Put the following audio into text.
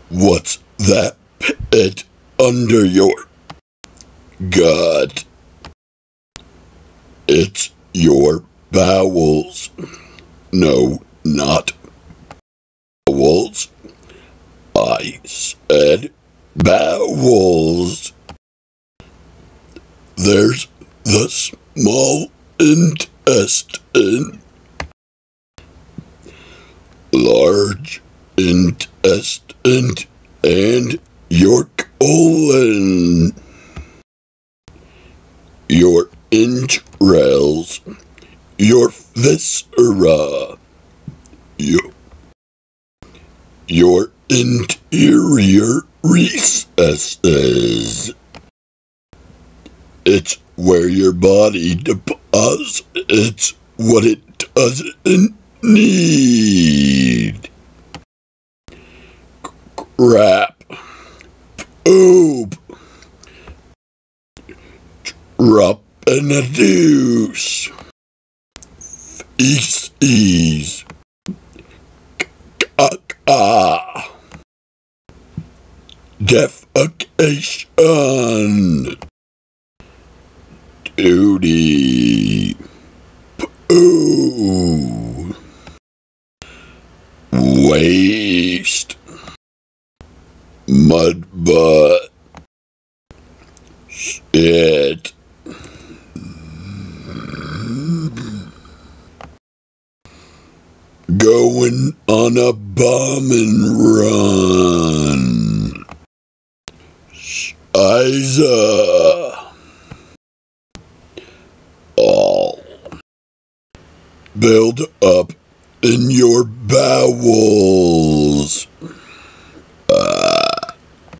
What's that pit under your gut? It's your bowels. No, not bowels. I said bowels. There's the small intestine, large intestine, and your colon, your entrails, your viscera, your interior recesses. It's where your body deposits what it doesn't need. Crap, poop, drop and a deuce, feces, caca, defecation, duty, poo, waste, mud butt, shit, going on a bombing run, Shiza, all build up in your bowels.